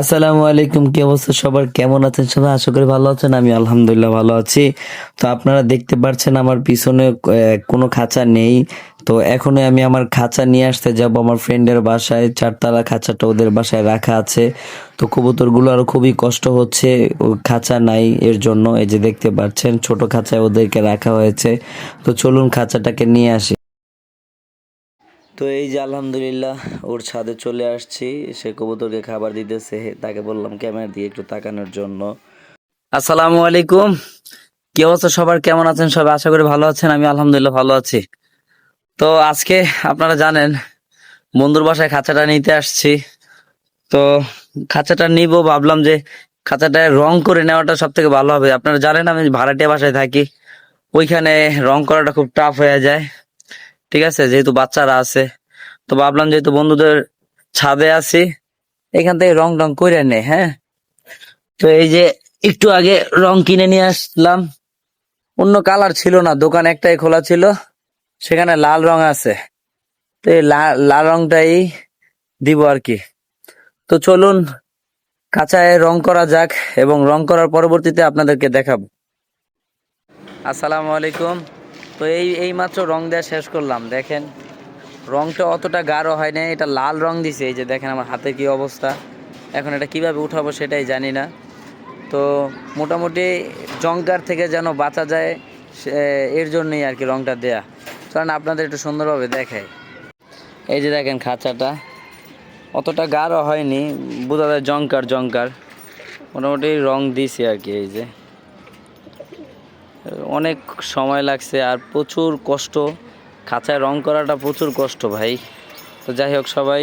আসসালামু আলাইকুম, কি অবস্থা সবার? কেমন আছেন সবাই? আশা করি ভালো আছেন। আমি আলহামদুলিল্লাহ ভালো আছি। তো আপনারা দেখতে পাচ্ছেন আমার পিছনে কোনো খাঁচা নেই। তো এখনই আমি আমার খাঁচা নিয়ে আসতে যাব আমার ফ্রেন্ডের বাসায়। চারতলা খাঁচাটা ওদের বাসায় রাখা আছে। তো কবুতরগুলো আরো খুবই কষ্ট হচ্ছে, ও খাঁচা নাই এর জন্য। এই যে দেখতে পাচ্ছেন ছোট খাঁচায় ওদেরকে রাখা হয়েছে। তো চলুন খাঁচাটাকে নিয়ে আসি। তো এই যে আলহামদুলিল্লাহ ওর ছাদে চলে আসছি। সে কবুতরকে খাবার দিতেছে, তাকে বললাম ক্যামেরা দিয়ে একটু তাকানোর জন্য। আসসালামু আলাইকুম, কি অবস্থা সবার? কেমন আছেন সবাই? আশা করি ভালো আছেন। আমি আলহামদুলিল্লাহ ভালো আছি। তো আজকে আপনারা জানেন বন্ধুর বাসায় খাঁচাটা নিতে আসছি। তো খাঁচাটা নিব, ভাবলাম যে খাঁচাটা রং করে নেওয়াটা সব থেকে ভালো হবে। আপনারা জানেন আমি ভাড়াটিয়া বাসায় থাকি, ওইখানে রং করাটা খুব টাফ হয়ে যায়। ঠিক আছে, যেহেতু বাচ্চারা আছে, তো ভাবলাম যেহেতু বন্ধুদের ছাদে আছি, এখান থেকে রং টং করে নে। হ্যাঁ, তো এই যে একটু আগে রং কিনে নিয়ে আসলাম। অন্য কালার ছিল না, দোকান একটাই খোলা ছিল, সেখানে লাল রং আছে। তো এই লাল রংটাই দিব আর কি। তো চলুন কাঁচায় রং করা যাক এবং রং করার পরবর্তীতে আপনাদেরকে দেখাবো। আসসালামু আলাইকুম। তো এই মাত্র রং দেওয়া শেষ করলাম। দেখেন রংটা অতটা গাঢ় হয় না, এটা লাল রং দিছে। এই যে দেখেন আমার হাতে কি অবস্থা। এখন এটা কিভাবে উঠাবো সেটাই জানি না। তো মোটামুটি জংকার থেকে যেন বাঁচা যায়, এর জন্যই আর কি রংটা দেয়া। কারণ আপনাদের একটু সুন্দরভাবে দেখায়। এই যে দেখেন খাঁচাটা অতটা গাঢ় হয়নি, বোঝা যায় জংকার জংকার। মোটামুটি রং দিছি আর কি। এই যে অনেক সময় লাগছে আর প্রচুর কষ্ট, খাঁচায় রং করাটা প্রচুর কষ্ট ভাই। তো যাই হোক, সবাই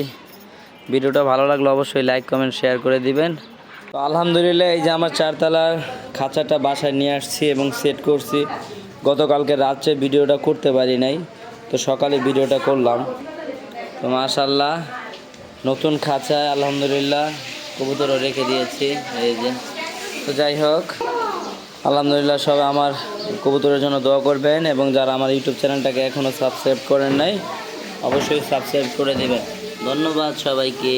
ভিডিওটা ভালো লাগলে অবশ্যই লাইক কমেন্ট শেয়ার করে দিবেন। তো আলহামদুলিল্লাহ এই যে আমার চারতলার খাঁচাটা বাসায় নিয়ে আসছি এবং সেট করছি। গতকালকে রাত্রে ভিডিওটা করতে পারি নাই, তো সকালে ভিডিওটা করলাম। তো মাশাআল্লাহ নতুন খাঁচায় আলহামদুলিল্লাহ কবুতরও রেখে দিয়েছি। এই যে, তো যাই হোক আলহামদুলিল্লাহ সবাই আমার কবুতরের জন্য দোয়া করবেন এবং যারা আমার ইউটিউব চ্যানেলটাকে এখনও সাবস্ক্রাইব করেন নাই অবশ্যই সাবস্ক্রাইব করে দেবেন। ধন্যবাদ সবাইকে।